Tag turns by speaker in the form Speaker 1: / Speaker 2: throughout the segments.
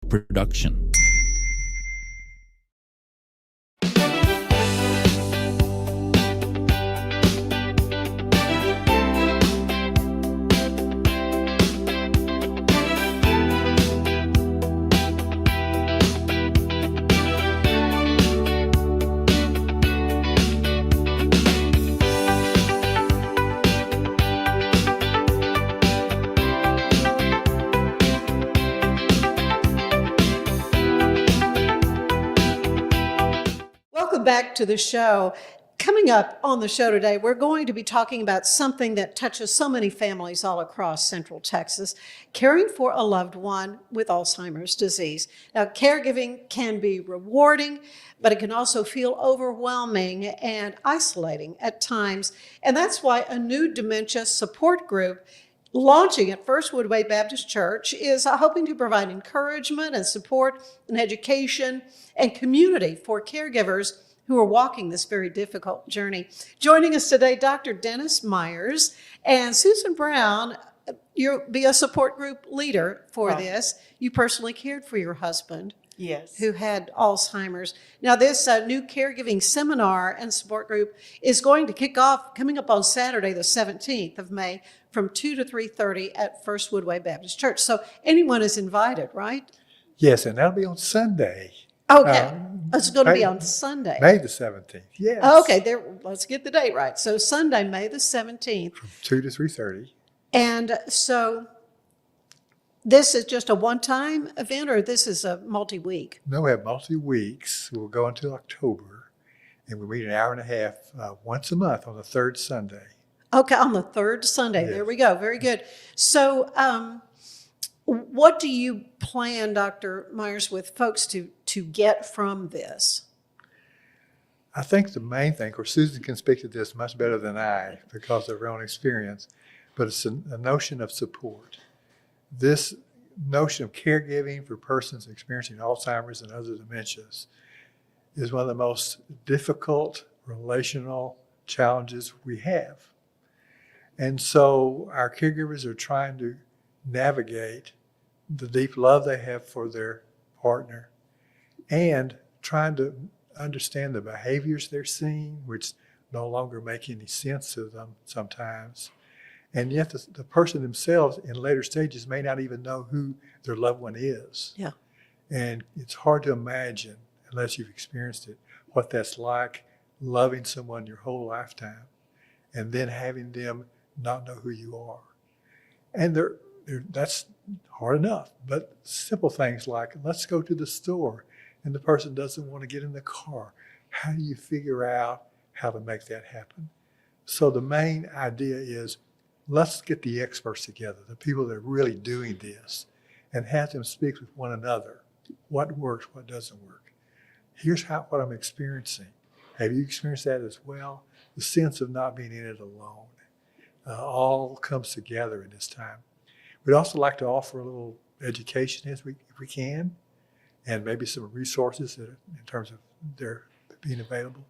Speaker 1: production.
Speaker 2: Back to the show. Coming up on the show today, we're going to be talking about something that touches so many families all across Central Texas, caring for a loved one with Alzheimer's disease. Now, caregiving can be rewarding, but it can also feel overwhelming and isolating at times. And that's why a new dementia support group launching at First Woodway Baptist Church is hoping to provide encouragement and support and education and community for caregivers who are walking this very difficult journey. Joining us today, Dr. Dennis Meyers and Susan Brown. You'll be a support group leader for this. You personally cared for your husband,
Speaker 3: yes,
Speaker 2: who had Alzheimer's. Now, this new caregiving seminar and support group is going to kick off coming up on Saturday, the 17th of May, from 2 to 3:30 at First Woodway Baptist Church. So anyone is invited, right?
Speaker 4: Yes, and that'll be on Sunday.
Speaker 2: Okay, it's going to be on Sunday.
Speaker 4: May the 17th, yes.
Speaker 2: Okay, there. Let's get the date right. So Sunday, May the 17th.
Speaker 4: From 2 to 3:30.
Speaker 2: And so this is just a one-time event, or this is a multi-week?
Speaker 4: No, we have multi-weeks. We'll go until October, and we meet an hour and a half once a month on the third Sunday.
Speaker 2: Okay, on the third Sunday.
Speaker 4: Yes.
Speaker 2: There we go. Very good. So what do you plan, Dr. Meyers, with folks to get from this?
Speaker 4: I think the main thing, or Susan can speak to this much better than I because of her own experience, but it's a notion of support. This notion of caregiving for persons experiencing Alzheimer's and other dementias is one of the most difficult relational challenges we have. And so our caregivers are trying to navigate the deep love they have for their partner and trying to understand the behaviors they're seeing, which no longer make any sense to them sometimes. And yet the person themselves in later stages may not even know who their loved one is.
Speaker 2: Yeah.
Speaker 4: And it's hard to imagine, unless you've experienced it, what that's like, loving someone your whole lifetime and then having them not know who you are. And that's hard enough, but simple things like, let's go to the store, and the person doesn't want to get in the car. How do you figure out how to make that happen? So the main idea is, let's get the experts together, the people that are really doing this, and have them speak with one another. What works, what doesn't work. Here's what I'm experiencing. Have you experienced that as well? The sense of not being in it alone. All comes together in this time. We'd also like to offer a little education if we can, and maybe some resources in terms of their being available.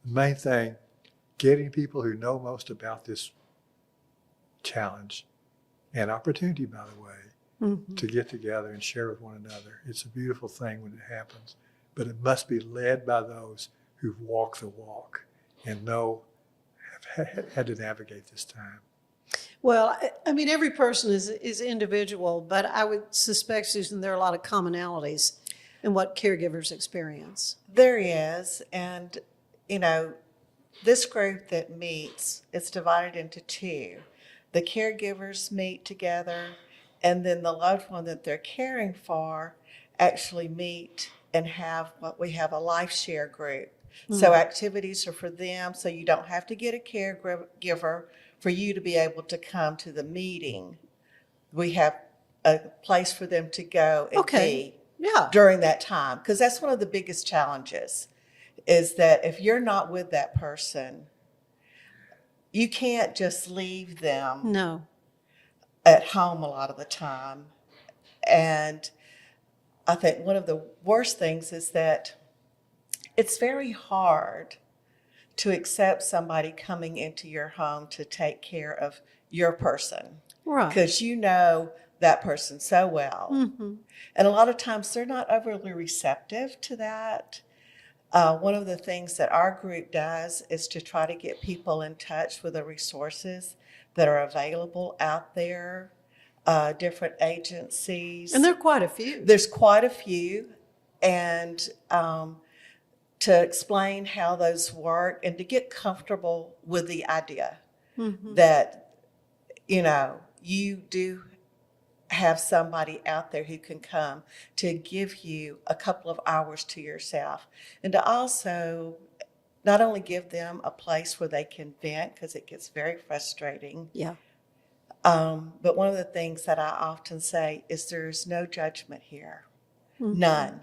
Speaker 4: The main thing, getting people who know most about this challenge and opportunity, by the way, to get together and share with one another. It's a beautiful thing when it happens, but it must be led by those who've walked the walk and have had to navigate this time.
Speaker 2: Well, I mean, every person is individual, but I would suspect, Susan, there are a lot of commonalities in what caregivers experience.
Speaker 3: there is. And, this group that meets, it's divided into two. The caregivers meet together, and then the loved one that they're caring for actually meet and we have a life share group. So activities are for them, so you don't have to get a caregiver for you to be able to come to the meeting. We have a place for them to go and be during that time, because that's one of the biggest challenges, is that if you're not with that person, you can't just leave them at home a lot of the time. And I think one of the worst things is that it's very hard to accept somebody coming into your home to take care of your person.
Speaker 2: Right.
Speaker 3: Because you know that person so well.
Speaker 2: Mm-hmm.
Speaker 3: And a lot of times they're not overly receptive to that. One of the things that our group does is to try to get people in touch with the resources that are available out there, different agencies.
Speaker 2: And there are quite a few.
Speaker 3: There's quite a few. And to explain how those work and to get comfortable with the idea that, you do have somebody out there who can come to give you a couple of hours to yourself, and to also not only give them a place where they can vent, because it gets very frustrating.
Speaker 2: Yeah.
Speaker 3: But one of the things that I often say is there's no judgment here. None.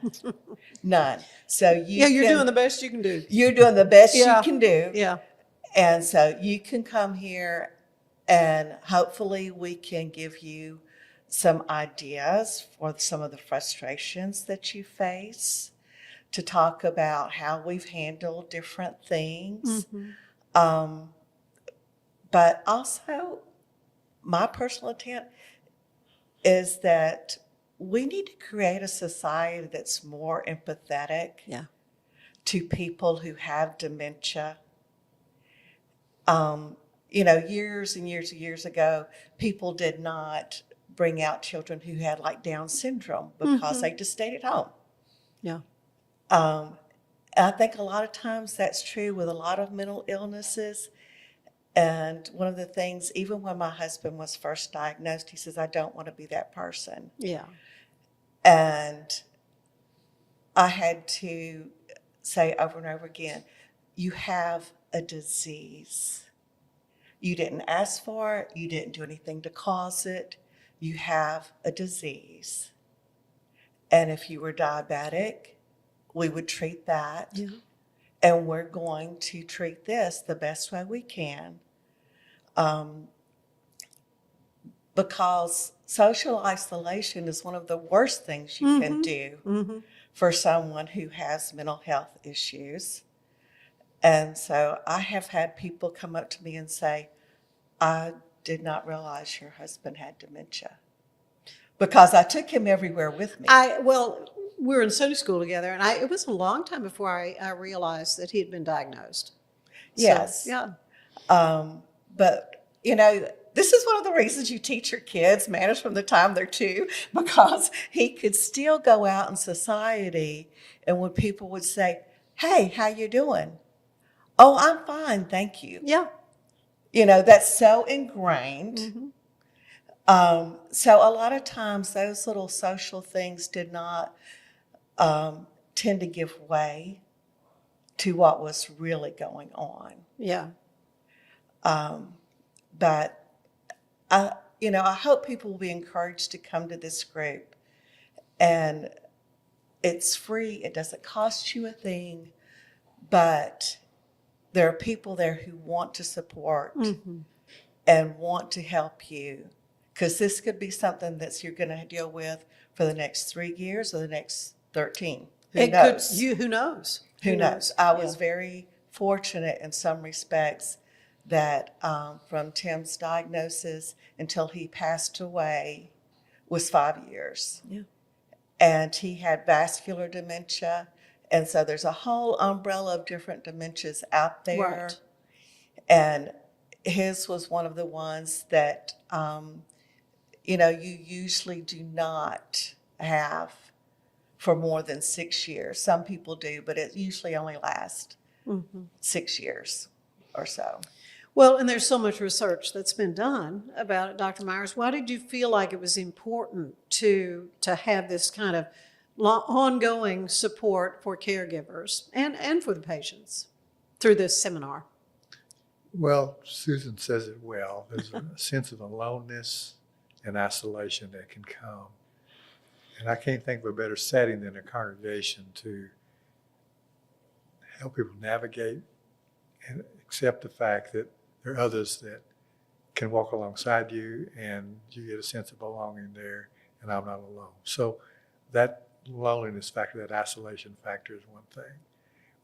Speaker 3: None. So
Speaker 2: You're doing the best you can do.
Speaker 3: You're doing the best
Speaker 2: Yeah.
Speaker 3: you can do.
Speaker 2: Yeah.
Speaker 3: And so you can come here and hopefully we can give you some ideas for some of the frustrations that you face, to talk about how we've handled different things. But also, my personal intent is that we need to create a society that's more empathetic to people who have dementia. Years and years and years ago, people did not bring out children who had like Down syndrome because they just stayed at home.
Speaker 2: Yeah.
Speaker 3: I think a lot of times that's true with a lot of mental illnesses. And one of the things, even when my husband was first diagnosed, he says, I don't want to be that person.
Speaker 2: Yeah.
Speaker 3: And I had to say over and over again, you have a disease. You didn't ask for it. You didn't do anything to cause it. You have a disease. And if you were diabetic, we would treat that.
Speaker 2: Yeah.
Speaker 3: And we're going to treat this the best way we can. Because social isolation is one of the worst things you can do for someone who has mental health issues. And so I have had people come up to me and say, I did not realize your husband had dementia, because I took him everywhere with me.
Speaker 2: We were in Sunday school together, and it was a long time before I realized that he had been diagnosed.
Speaker 3: Yes.
Speaker 2: So, yeah.
Speaker 3: But, this is one of the reasons you teach your kids manners from the time they're 2, because he could still go out in society, and when people would say, hey, how you doing? Oh, I'm fine, thank you.
Speaker 2: Yeah.
Speaker 3: That's so ingrained. So a lot of times those little social things did not tend to give way to what was really going on.
Speaker 2: Yeah.
Speaker 3: But I hope people will be encouraged to come to this group. And it's free. It doesn't cost you a thing. But there are people there who want to support and want to help you. Because this could be something that you're going to deal with for the next 3 years or the next 13. Who knows?
Speaker 2: Who knows?
Speaker 3: Who knows? I was very fortunate in some respects that from Tim's diagnosis until he passed away was 5 years.
Speaker 2: Yeah.
Speaker 3: And he had vascular dementia. And so there's a whole umbrella of different dementias out there.
Speaker 2: Right.
Speaker 3: And his was one of the ones that, you usually do not have for more than 6 years. Some people do, but it usually only lasts 6 years or so.
Speaker 2: Well, and there's so much research that's been done about it, Dr. Meyers. Why did you feel like it was important to have this kind of ongoing support for caregivers and for the patients through this seminar?
Speaker 4: Well, Susan says it well. There's a sense of aloneness and isolation that can come. And I can't think of a better setting than a congregation to help people navigate and accept the fact that there are others that can walk alongside you, and you get a sense of belonging there, and I'm not alone. So that loneliness factor, that isolation factor is one thing.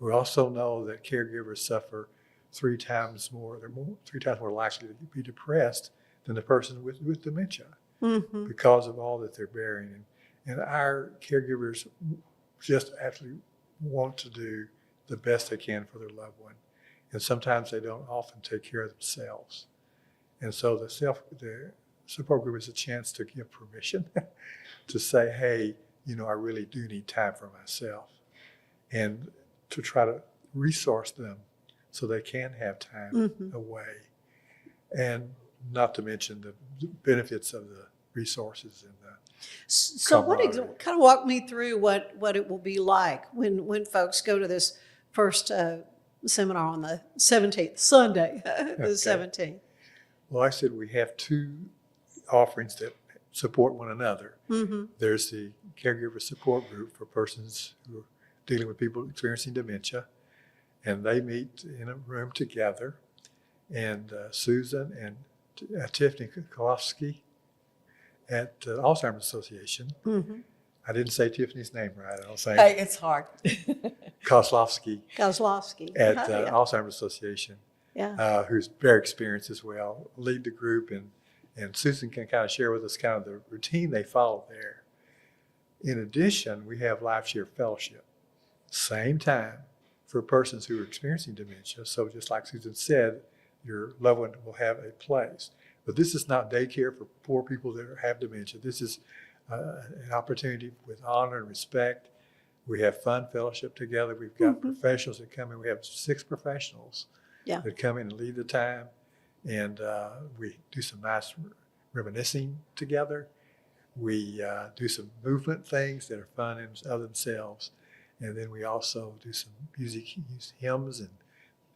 Speaker 4: We also know that caregivers suffer 3 times more likely to be depressed than the person with dementia. because of all that they're bearing. And our caregivers just actually want to do the best they can for their loved one. And sometimes they don't often take care of themselves. And so the support group is a chance to give permission to say, hey, I really do need time for myself, and to try to resource them so they can have time away. And not to mention the benefits of the resources and the
Speaker 2: So
Speaker 4: camaraderie.
Speaker 2: kind of walk me through what it will be like when folks go to this first seminar on the 17th, Sunday, the 17th.
Speaker 4: Well, I said we have two offerings that support one another. There's the caregiver support group for persons who are dealing with people experiencing dementia, and they meet in a room together. And Susan and Tiffany Kolofsky at the Alzheimer's Association. I didn't say Tiffany's name right. I'll say
Speaker 3: Hey, it's hard.
Speaker 2: Kozlowski.
Speaker 4: at the Alzheimer's Association, who's very experienced as well, lead the group, and Susan can kind of share with us kind of the routine they follow there. In addition, we have Life Share Fellowship, same time for persons who are experiencing dementia. So just like Susan said, your loved one will have a place. But this is not daycare for poor people that have dementia. This is an opportunity with honor and respect. We have fun fellowship together. We've got professionals that come in. We have 6 professionals that come in and lead the time. And we do some nice reminiscing together. We do some movement things that are fun in of themselves. And then we also do some music, use hymns, and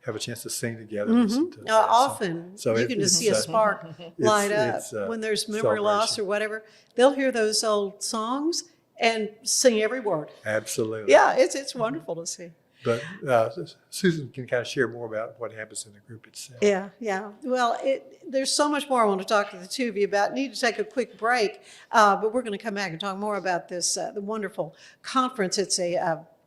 Speaker 4: have a chance to sing together. Listen to
Speaker 2: Often you can just see a spark light up when there's memory loss or whatever. They'll hear those old songs and sing every word.
Speaker 4: Absolutely.
Speaker 2: Yeah, it's wonderful to see.
Speaker 4: But Susan can kind of share more about what happens in the group itself.
Speaker 2: Yeah. Well, there's so much more I want to talk to the two of you about. Need to take a quick break, but we're going to come back and talk more about this, the wonderful conference. It's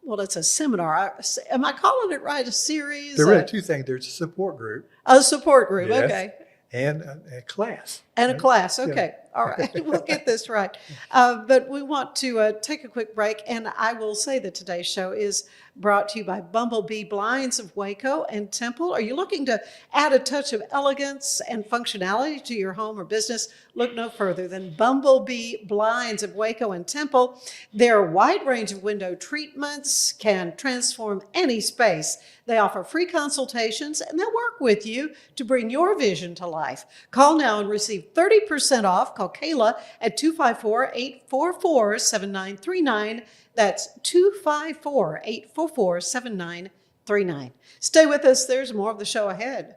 Speaker 2: it's a seminar. Am I calling it right? A series?
Speaker 4: There are really 2 things. There's a support group.
Speaker 2: A support group,
Speaker 4: Yes.
Speaker 2: okay.
Speaker 4: And a class.
Speaker 2: And a
Speaker 4: right?
Speaker 2: class, okay. All right, we'll get this right. But we want to take a quick break, and I will say that today's show is brought to you by Bumblebee Blinds of Waco and Temple. Are you looking to add a touch of elegance and functionality to your home or business? Look no further than Bumblebee Blinds of Waco and Temple. Their wide range of window treatments can transform any space. They offer free consultations, and they'll work with you to bring your vision to life. Call now and receive 30% off. Call Kayla at 254-844-7939. That's 254-844-7939. Stay with us. There's more of the show ahead.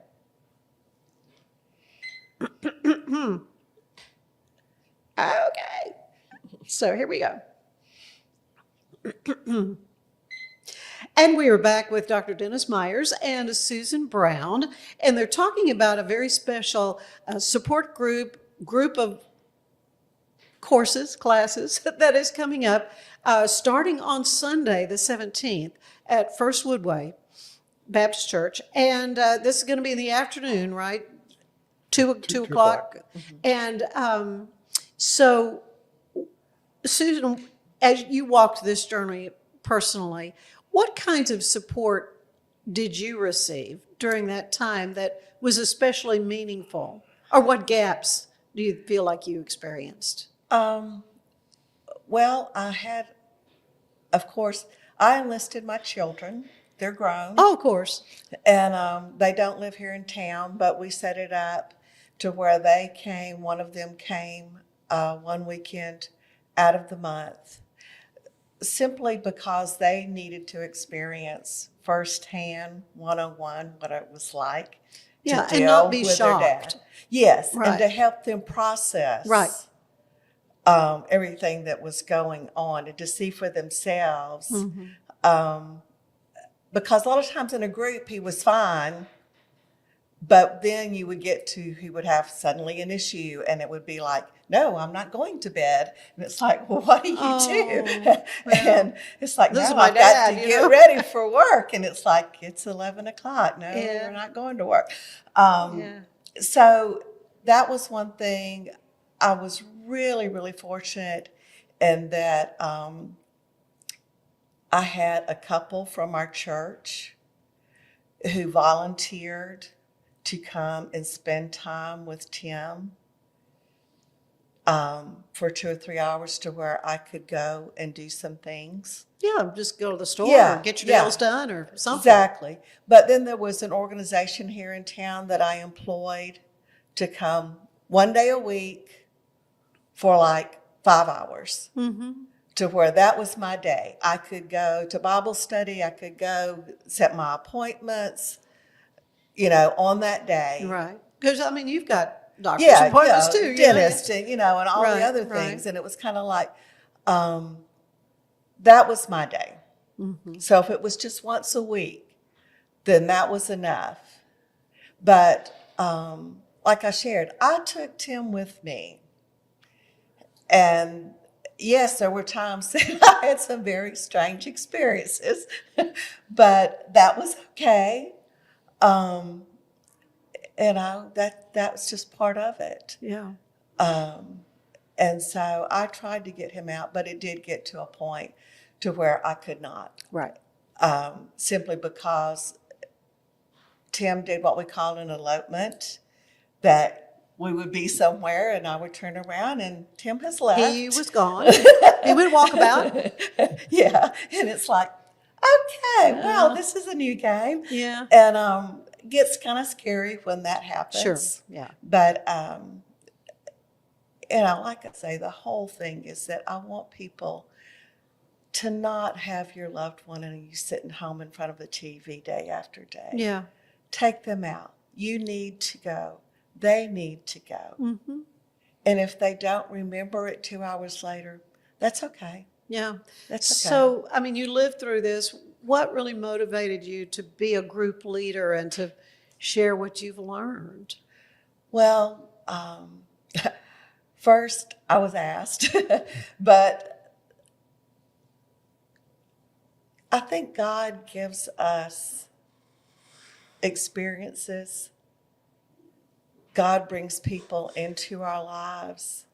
Speaker 2: Okay. So here we go. And we are back with Dr. Dennis Meyers and Susan Brown, and they're talking about a very special support group of courses, classes that is coming up starting on Sunday, the 17th at First Woodway Baptist Church. And this is going to be in the afternoon, right? 2 o'clock. And so, Susan, as you walked this journey personally, what kinds of support did you receive during that time that was especially meaningful? Or what gaps do you feel like you experienced?
Speaker 3: Well, I had, of course, I enlisted my children. They're grown.
Speaker 2: Oh, of course.
Speaker 3: And they don't live here in town, but we set it up to where they came. One of them came one weekend out of the month, simply because they needed to experience firsthand, one-on-one, what it was like to deal
Speaker 2: and not be
Speaker 3: with
Speaker 2: shocked.
Speaker 3: their dad. Yes,
Speaker 2: Right.
Speaker 3: and to help them process everything that was going on and to see for themselves. Because a lot of times in a group, he was fine, but then you would get to, he would have suddenly an issue, and it would be like, no, I'm not going to bed. And it's like, well, what do you do? And it's like,
Speaker 2: This is
Speaker 3: no,
Speaker 2: my
Speaker 3: I've got
Speaker 2: dad,
Speaker 3: to
Speaker 2: you
Speaker 3: get
Speaker 2: know?
Speaker 3: ready for work. And it's like, it's 11 o'clock. No,
Speaker 2: Yeah.
Speaker 3: we're not going to work. So that was one thing. I was really, really fortunate in that I had a couple from our church who volunteered to come and spend time with Tim for 2 or 3 hours to where I could go and do some things.
Speaker 2: Yeah, just go to the store
Speaker 3: Yeah,
Speaker 2: or get your
Speaker 3: yeah.
Speaker 2: nails done or something.
Speaker 3: Exactly. But then there was an organization here in town that I employed to come 1 day a week for like 5 hours.
Speaker 2: Mm-hmm.
Speaker 3: To where that was my day. I could go to Bible study, I could go set my appointments, on that day.
Speaker 2: Right. Because, I mean, you've got doctor's
Speaker 3: Yeah,
Speaker 2: appointments too.
Speaker 3: dentist, and all
Speaker 2: Right,
Speaker 3: the other
Speaker 2: right.
Speaker 3: things. And it was kind of like, that was my day.
Speaker 2: Mm-hmm.
Speaker 3: So if it was just once a week, then that was enough. But like I shared, I took Tim with me. And yes, there were times that I had some very strange experiences, but that was okay. That was just part of it.
Speaker 2: Yeah.
Speaker 3: And so I tried to get him out, but it did get to a point to where I could not,
Speaker 2: Right.
Speaker 3: simply because Tim did what we call an elopement, that we would be somewhere and I would turn around and Tim has left.
Speaker 2: He was gone. He went walkabout.
Speaker 3: Yeah. And it's like, okay, well, this is a new game.
Speaker 2: Yeah.
Speaker 3: And it gets kind of scary when that happens.
Speaker 2: Sure. Yeah.
Speaker 3: But, like I say, the whole thing is that I want people to not have your loved one and you sitting home in front of the TV day after day.
Speaker 2: Yeah.
Speaker 3: Take them out. You need to go. They need to go.
Speaker 2: Mm-hmm.
Speaker 3: And if they don't remember it 2 hours later, that's okay.
Speaker 2: Yeah.
Speaker 3: That's okay.
Speaker 2: So, I mean, you lived through this. What really motivated you to be a group leader and to share what you've learned?
Speaker 3: Well, first I was asked, but I think God gives us experiences. God brings people into our lives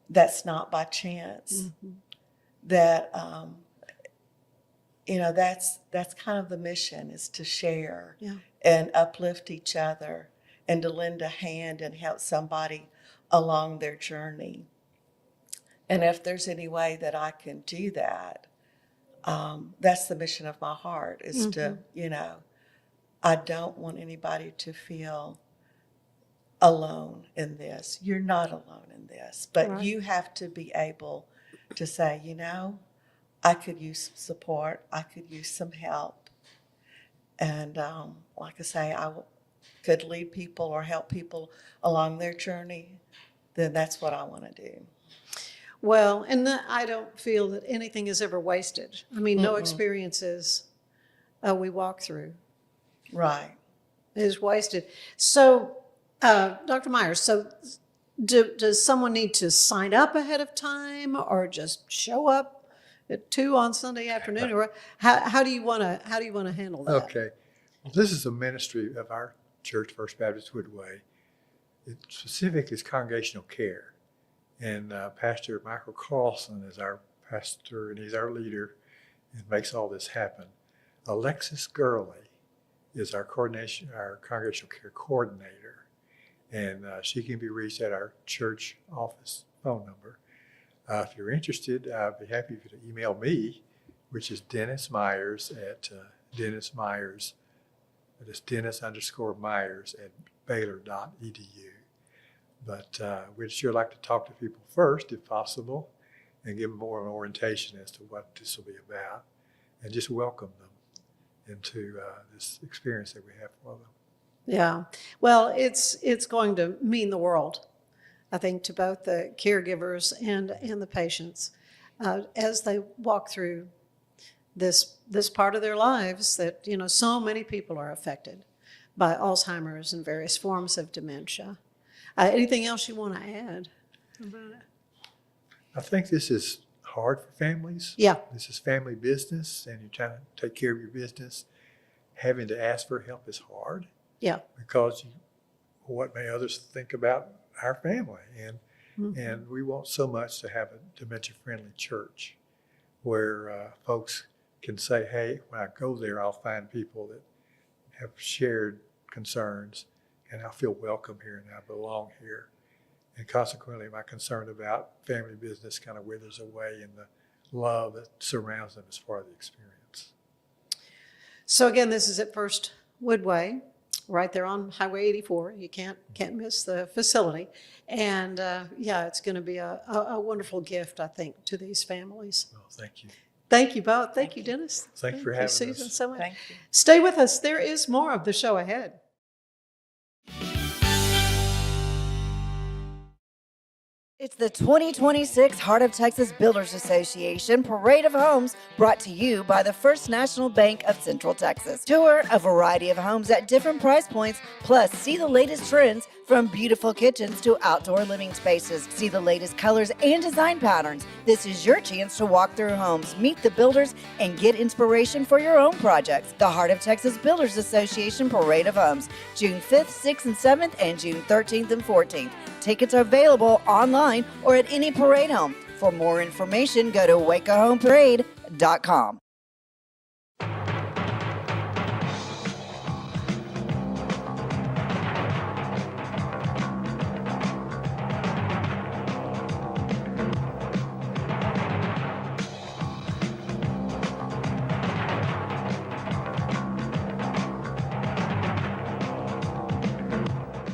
Speaker 3: that's not by chance.
Speaker 2: Mm-hmm.
Speaker 3: That that's kind of the mission, is to share and uplift each other and to lend a hand and help somebody along their journey. And if there's any way that I can do that, that's the mission of my heart, is to, I don't want anybody to feel alone in this. You're not alone in this, but
Speaker 2: Right.
Speaker 3: You have to be able to say, I could use some support. I could use some help. And like I say, could lead people or help people along their journey, then that's what I want to do.
Speaker 2: Well, and I don't feel that anything is ever wasted. I mean, no experiences we walk through
Speaker 3: Right.
Speaker 2: is wasted. So, Dr. Meyers, so does someone need to sign up ahead of time or just show up at 2 on Sunday afternoon? Or how do you want to handle that?
Speaker 4: Okay. Well, this is a ministry of our church, First Baptist Woodway. It specifically is congregational care. And Pastor Michael Carlson is our pastor, and he's our leader and makes all this happen. Alexis Gurley is our congregational care coordinator. And she can be reached at our church office phone number. If you're interested, I'd be happy for you to email me, which is Dennis Meyers at Dennis Meyers. It is Dennis_Meyers at Baylor.edu. But we'd sure like to talk to people first, if possible, and give them more of an orientation as to what this will be about, and just welcome them into this experience that we have for them.
Speaker 2: Yeah. Well, it's going to mean the world, I think, to both the caregivers and the patients as they walk through this part of their lives that, so many people are affected by Alzheimer's and various forms of dementia. Anything else you want to add about it?
Speaker 4: I think this is hard for families.
Speaker 2: Yeah.
Speaker 4: This is family business, and you're trying to take care of your business. Having to ask for help is hard.
Speaker 2: Yeah.
Speaker 4: Because what may others think about our family? And And we want so much to have a dementia-friendly church where folks can say, hey, when I go there, I'll find people that have shared concerns, and I feel welcome here and I belong here. And consequently, my concern about family business kind of withers away in the love that surrounds them as part of the experience.
Speaker 2: So again, this is at First Woodway, right there on Highway 84. You can't miss the facility. And yeah, it's going to be a wonderful gift, I think, to these families.
Speaker 4: Well, thank you.
Speaker 2: Thank you both. Thank you, Dennis.
Speaker 4: Thank you for having
Speaker 2: Susan,
Speaker 4: us.
Speaker 2: so much.
Speaker 3: Thank you.
Speaker 2: Stay with us. There is more of the show ahead.
Speaker 1: It's the 2026 Heart of Texas Builders Association Parade of Homes, brought to you by the First National Bank of Central Texas. Tour a variety of homes at different price points, plus see the latest trends from beautiful kitchens to outdoor living spaces. See the latest colors and design patterns. This is your chance to walk through homes, meet the builders, and get inspiration for your own projects. The Heart of Texas Builders Association Parade of Homes, June 5th, 6th, and 7th, and June 13th and 14th. Tickets are available online or at any parade home. For more information, go to wacohomeparade.com.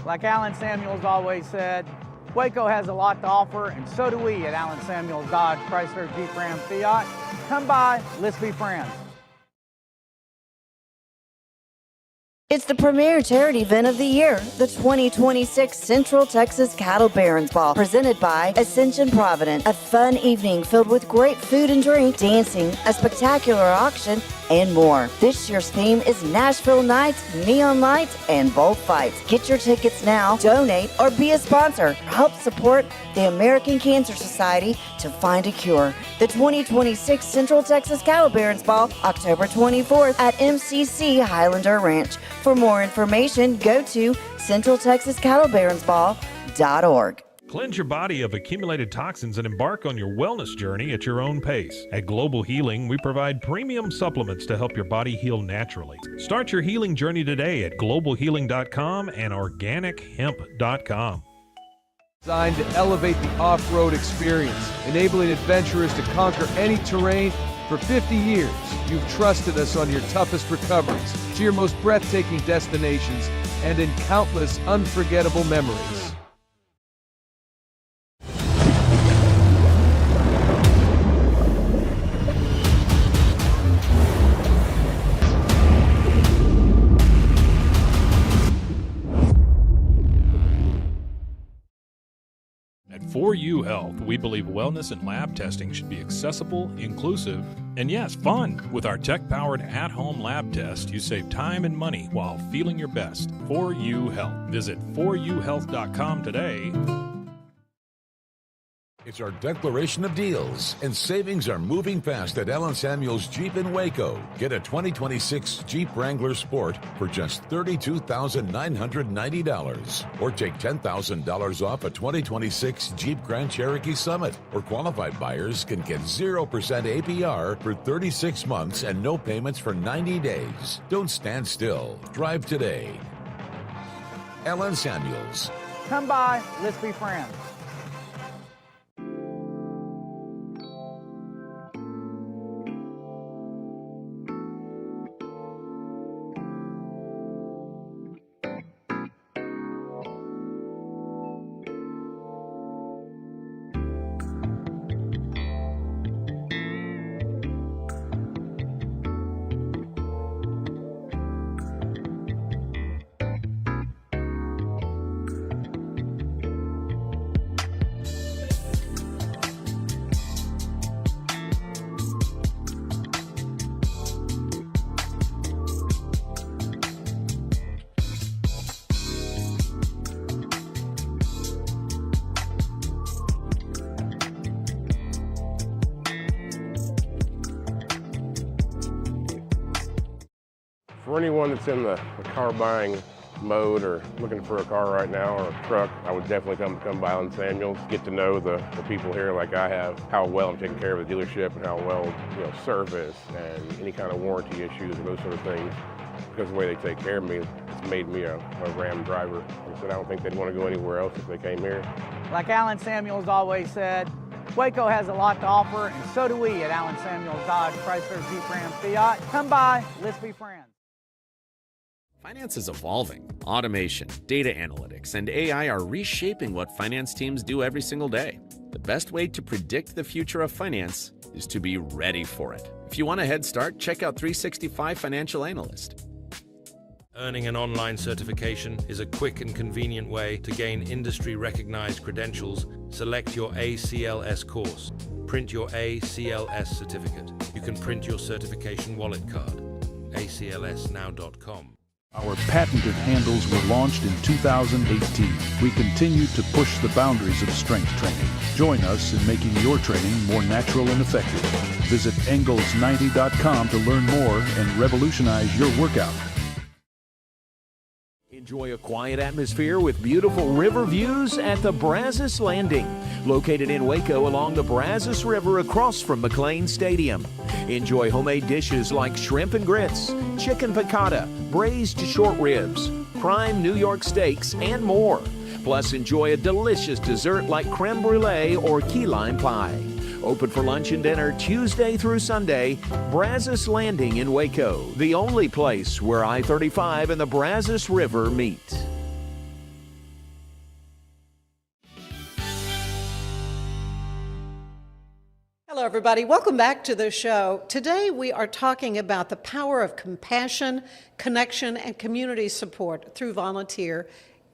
Speaker 5: Like Alan Samuels always said, Waco has a lot to offer, and so do we at Alan Samuels Dodge Chrysler Jeep Ram Fiat. Come by, let's be friends.
Speaker 1: It's the premier charity event of the year, the 2026 Central Texas Cattle Barons Ball, presented by Ascension Provident. A fun evening filled with great food and drink, dancing, a spectacular auction, and more. This year's theme is Nashville Nights, Neon Lights, and Bullfights. Get your tickets now, donate, or be a sponsor. Help support the American Cancer Society to find a cure. The 2026 Central Texas Cattle Barons Ball, October 24th at MCC Highlander Ranch. For more information, go to centraltexascattlebaronsball.org.
Speaker 6: Cleanse your body of accumulated toxins and embark on your wellness journey at your own pace. At Global Healing, we provide premium supplements to help your body heal naturally. Start your healing journey today at globalhealing.com and organichemp.com.
Speaker 7: Designed to elevate the off-road experience, enabling adventurers to conquer any terrain. For 50 years, you've trusted us on your toughest recoveries, to your most breathtaking destinations, and in countless unforgettable memories.
Speaker 6: At 4U Health, we believe wellness and lab testing should be accessible, inclusive, and yes, fun. With our tech-powered at-home lab test, you save time and money while feeling your best. 4U Health. Visit 4uhealth.com today.
Speaker 8: It's our declaration of deals, and savings are moving fast at Allen Samuels Jeep in Waco. Get a 2026 Jeep Wrangler Sport for just $32,990, or take $10,000 off a 2026 Jeep Grand Cherokee Summit. Or qualified buyers can get 0% APR for 36 months and no payments for 90 days. Don't stand still. Drive today. Allen Samuels.
Speaker 5: Come by, let's be friends.
Speaker 9: For anyone that's in the car buying mode or looking for a car right now or a truck, I would definitely come by Allen Samuels, get to know the people here like I have, how well I'm taking care of the dealership and how well, service and any kind of warranty issues and those sort of things. Because of the way they take care of me, it's made me a Ram driver. I said I don't think they'd want to go anywhere else if they came here.
Speaker 5: Like Alan Samuels always said, Waco has a lot to offer, and so do we at Alan Samuels Dodge, Chrysler, Jeep, Ram, Fiat. Come by, let's be friends.
Speaker 10: Finance is evolving. Automation, data analytics, and AI are reshaping what finance teams do every single day. The best way to predict the future of finance is to be ready for it. If you want a head start, check out 365 Financial Analyst.
Speaker 6: Earning an online certification is a quick and convenient way to gain industry-recognized credentials. Select your ACLS course. Print your ACLS certificate. You can print your certification wallet card. aclsnow.com.
Speaker 11: Our patented handles were launched in 2018. We continue to push the boundaries of strength training. Join us in making your training more natural and effective. Visit Engels90.com to learn more and revolutionize your workout.
Speaker 12: Enjoy a quiet atmosphere with beautiful river views at the Brazos Landing, located in Waco along the Brazos River across from McLean Stadium. Enjoy homemade dishes like shrimp and grits, chicken piccata, braised short ribs, prime New York steaks, and more. Plus, enjoy a delicious dessert like creme brulee or key lime pie. Open for lunch and dinner Tuesday through Sunday. Brazos Landing in Waco, the only place where I-35 and the Brazos River meet.
Speaker 2: Hello, everybody. Welcome back to the show. Today, we are talking about the power of compassion, connection, and community support through volunteer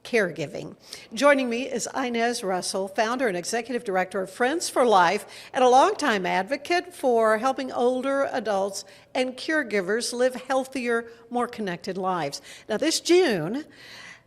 Speaker 2: caregiving. Joining me is Inez Russell, founder and executive director of Friends for Life, and a longtime advocate for helping older adults and caregivers live healthier, more connected lives. Now, this June,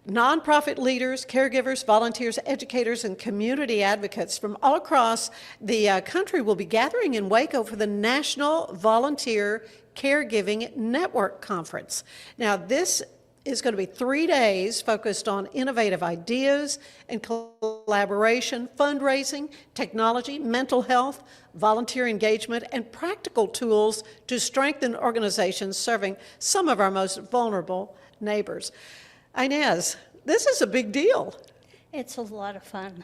Speaker 2: nonprofit leaders, caregivers, volunteers, educators, and community advocates from all across the country will be gathering in Waco for the National Volunteer Caregiving Network Conference. Now, this is going to be 3 days focused on innovative ideas and collaboration, fundraising, technology, mental health, volunteer engagement, and practical tools to strengthen organizations serving some of our most vulnerable neighbors. Inez, this is a big deal.
Speaker 13: It's a lot of fun.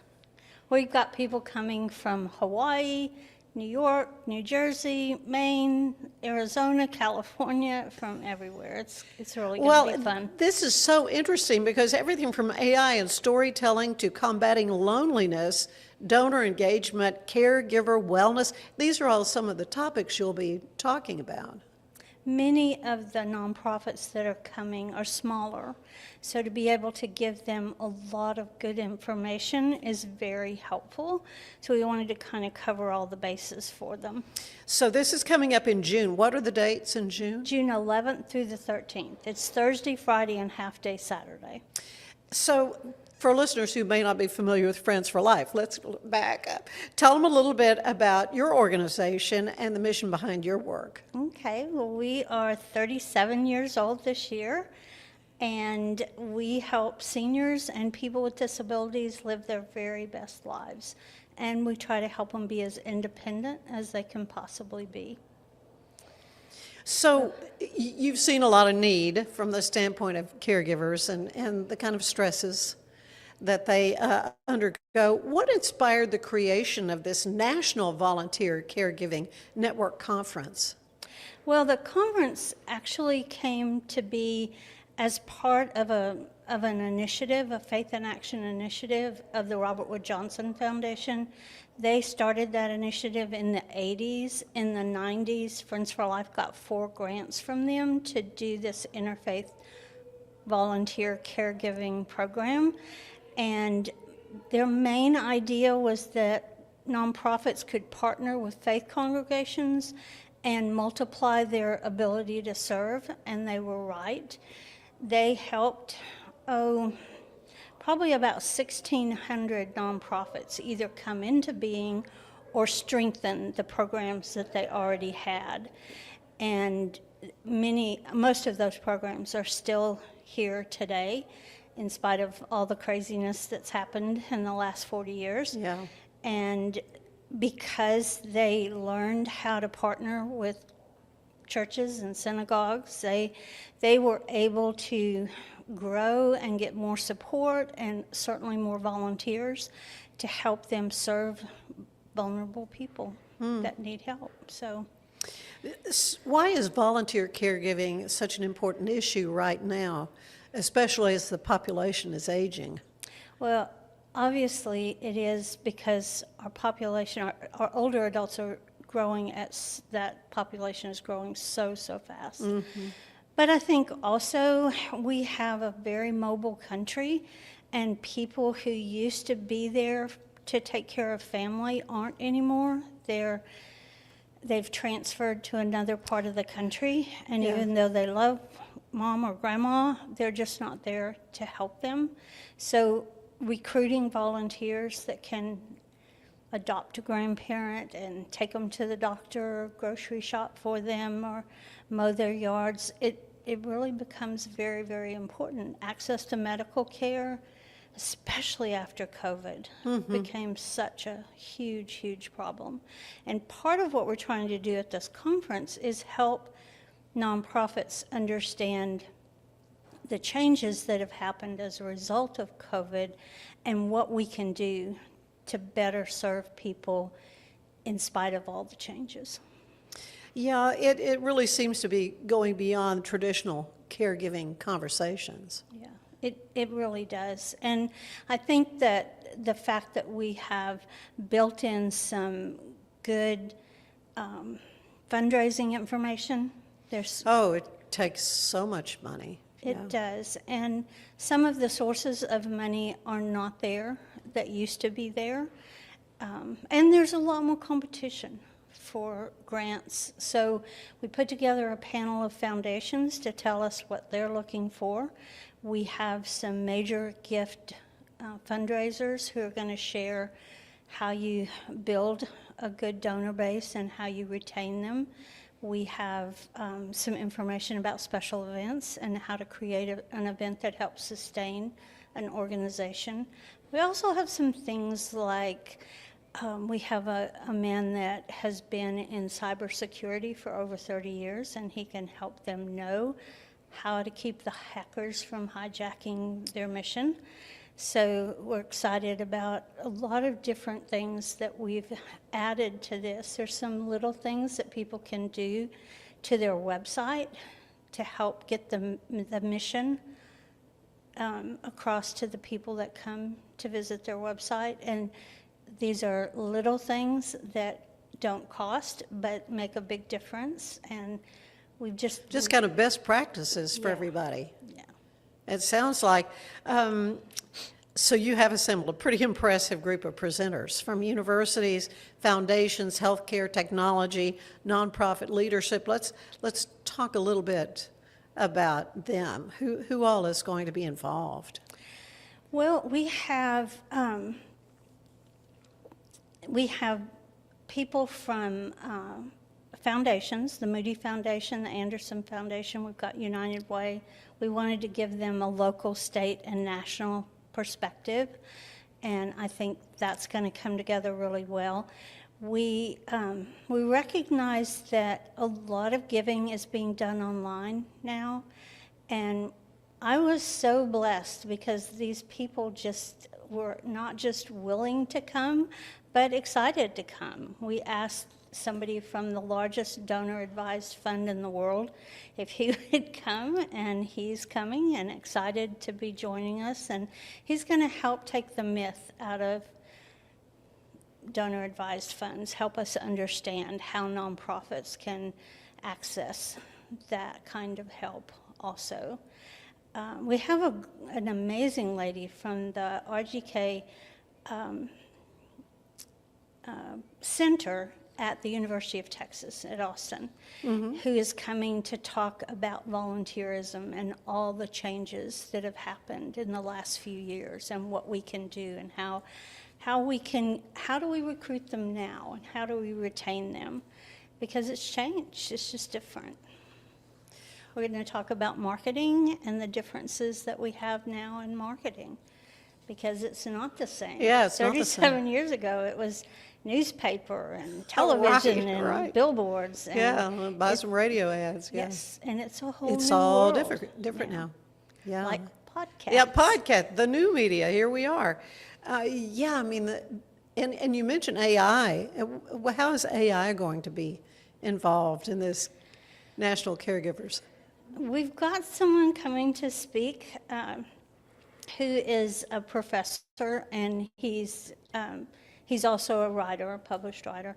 Speaker 13: We've got people coming from Hawaii, New York, New Jersey, Maine, Arizona, California, from everywhere. It's really going to be fun.
Speaker 2: This is so interesting because everything from AI and storytelling to combating loneliness, donor engagement, caregiver wellness, these are all some of the topics you'll be talking about.
Speaker 13: Many of the nonprofits that are coming are smaller, so to be able to give them a lot of good information is very helpful. So we wanted to kind of cover all the bases for them.
Speaker 2: So this is coming up in June. What are the dates in June?
Speaker 13: June 11th through the 13th. It's Thursday, Friday, and half-day Saturday.
Speaker 2: So for listeners who may not be familiar with Friends for Life, let's back up. Tell them a little bit about your organization and the mission behind your work.
Speaker 13: Okay, well, we are 37 years old this year, and we help seniors and people with disabilities live their very best lives. And we try to help them be as independent as they can possibly be.
Speaker 2: So you've seen a lot of need from the standpoint of caregivers and the kind of stresses that they undergo. What inspired the creation of this National Volunteer Caregiving Network Conference?
Speaker 13: Well, the conference actually came to be as part of an initiative, a Faith in Action initiative of the Robert Wood Johnson Foundation. They started that initiative in the 80s. In the 90s, Friends for Life got 4 grants from them to do this interfaith volunteer caregiving program. And their main idea was that nonprofits could partner with faith congregations and multiply their ability to serve, and they were right. They helped, probably about 1,600 nonprofits either come into being or strengthen the programs that they already had. And most of those programs are still here today, in spite of all the craziness that's happened in the last 40 years.
Speaker 2: Yeah.
Speaker 13: And because they learned how to partner with churches and synagogues, they were able to grow and get more support and certainly more volunteers to help them serve vulnerable people that need help. So,
Speaker 2: why is volunteer caregiving such an important issue right now, especially as the population is aging?
Speaker 13: well, obviously it is because our population, our older adults are growing that population is growing so fast. But I think also we have a very mobile country, and people who used to be there to take care of family aren't anymore. They've transferred to another part of the country, and even though they love mom or grandma, they're just not there to help them. So recruiting volunteers that can adopt a grandparent and take them to the doctor or grocery shop for them or mow their yards, it really becomes very, very important. Access to medical care, especially after COVID, became such a huge problem. And part of what we're trying to do at this conference is help nonprofits understand the changes that have happened as a result of COVID and what we can do to better serve people in spite of all the changes.
Speaker 2: Yeah, it really seems to be going beyond traditional caregiving conversations.
Speaker 13: Yeah, it really does. And I think that the fact that we have built in some good fundraising information,
Speaker 2: it takes so much money.
Speaker 13: It does. And some of the sources of money are not there that used to be there. And there's a lot more competition for grants. So we put together a panel of foundations to tell us what they're looking for. We have some major gift fundraisers who are going to share how you build a good donor base and how you retain them. We have some information about special events and how to create an event that helps sustain an organization. We also have some things like we have a man that has been in cybersecurity for over 30 years, and he can help them know how to keep the hackers from hijacking their mission. So we're excited about a lot of different things that we've added to this. There's some little things that people can do to their website to help get the mission across to the people that come to visit their website. And these are little things that don't cost but make a big difference. And we've just
Speaker 2: kind of best practices for everybody.
Speaker 13: Yeah.
Speaker 2: It sounds like, so you have assembled a pretty impressive group of presenters from universities, foundations, healthcare, technology, nonprofit leadership. Let's talk a little bit about them. Who all is going to be involved?
Speaker 13: Well, we have people from foundations, the Moody Foundation, the Anderson Foundation. We've got United Way. We wanted to give them a local, state, and national perspective, and I think that's going to come together really well. We recognize that a lot of giving is being done online now, and I was so blessed because these people just were not just willing to come, but excited to come. We asked somebody from the largest donor-advised fund in the world if he would come, and he's coming and excited to be joining us, and he's going to help take the myth out of donor-advised funds, help us understand how nonprofits can access that kind of help also. We have an amazing lady from the RGK Center at the University of Texas at Austin, who is coming to talk about volunteerism and all the changes that have happened in the last few years and what we can do and how do we recruit them now and how do we retain them, because it's changed, it's just different. We're going to talk about marketing and the differences that we have now in marketing, because it's not the same.
Speaker 2: Yeah, it's not the same.
Speaker 13: 37 years ago, it was newspaper and television and billboards. And
Speaker 2: yeah, buy some radio ads. Yeah.
Speaker 13: Yes, and it's a whole
Speaker 2: It's
Speaker 13: new
Speaker 2: all
Speaker 13: world
Speaker 2: different now. Yeah.
Speaker 13: Like podcasts.
Speaker 2: Yeah, podcast, the new media. Here we are. Yeah, I mean, and you mentioned AI. How is AI going to be involved in this National Caregivers?
Speaker 13: We've got someone coming to speak who is a professor, and he's also a writer, a published writer,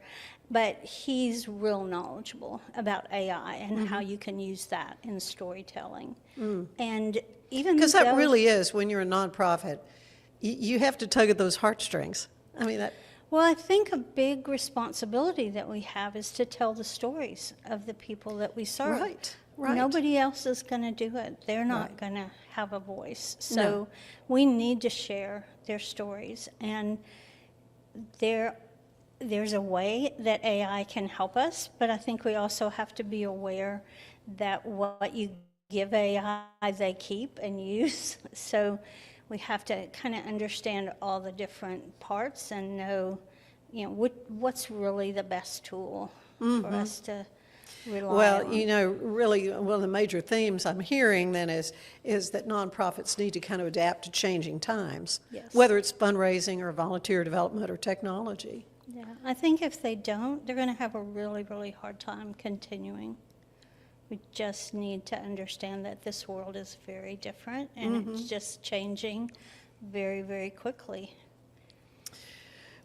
Speaker 13: but he's real knowledgeable about AI and how you can use that in storytelling. And even
Speaker 2: Because that really is, when you're a nonprofit, you have to tug at those heartstrings. I mean, that.
Speaker 13: Well, I think a big responsibility that we have is to tell the stories of the people that we serve.
Speaker 2: Right.
Speaker 13: Nobody else is going to do it. They're not going to have a voice. So we need to share their stories. And there's a way that AI can help us, but I think we also have to be aware that what you give AI, they keep and use. So we have to kind of understand all the different parts and know, what's really the best tool for us to rely on.
Speaker 2: Well, really one of the major themes I'm hearing then is that nonprofits need to kind of adapt to changing times, whether it's fundraising or volunteer development or technology.
Speaker 13: Yeah, I think if they don't, they're going to have a really, really hard time continuing. We just need to understand that this world is very different, and it's just changing very, very quickly.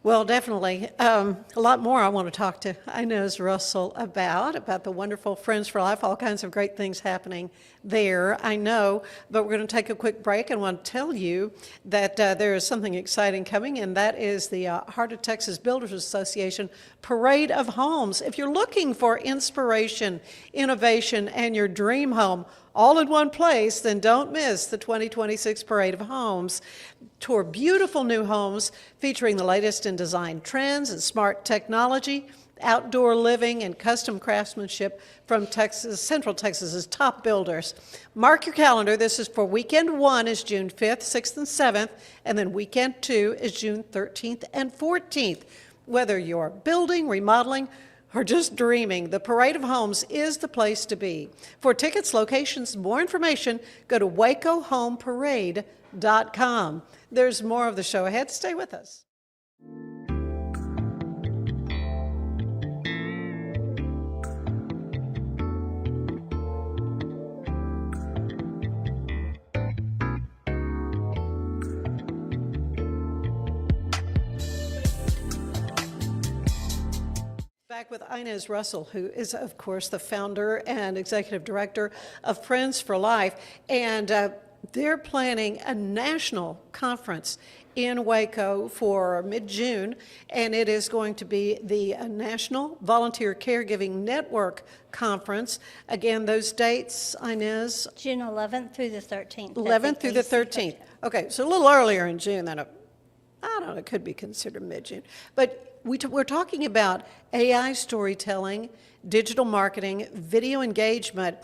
Speaker 2: Well, definitely. A lot more I want to talk to Inez Russell about the wonderful Friends for Life, all kinds of great things happening there, I know. But we're going to take a quick break and want to tell you that there is something exciting coming, and that is the Heart of Texas Builders Association Parade of Homes. If you're looking for inspiration, innovation, and your dream home all in one place, then don't miss the 2026 Parade of Homes. Tour beautiful new homes featuring the latest in design trends and smart technology, outdoor living, and custom craftsmanship from Central Texas's top builders. Mark your calendar. This is for weekend 1 is June 5th, 6th, and 7th, and then weekend 2 is June 13th and 14th. Whether you're building, remodeling, or just dreaming, the Parade of Homes is the place to be. For tickets, locations, more information, go to wacohomeparade.com. There's more of the show ahead. Stay with us. Back with Inez Russell, who is, of course, the founder and executive director of Friends for Life. And they're planning a national conference in Waco for mid-June, and it is going to be the National Volunteer Caregiving Network Conference. Again, those dates, Inez?
Speaker 13: June 11th through the 13th.
Speaker 2: 11th through the 13th. Okay, so a little earlier in June than I don't know, it could be considered mid-June. But we're talking about AI storytelling, digital marketing, video engagement.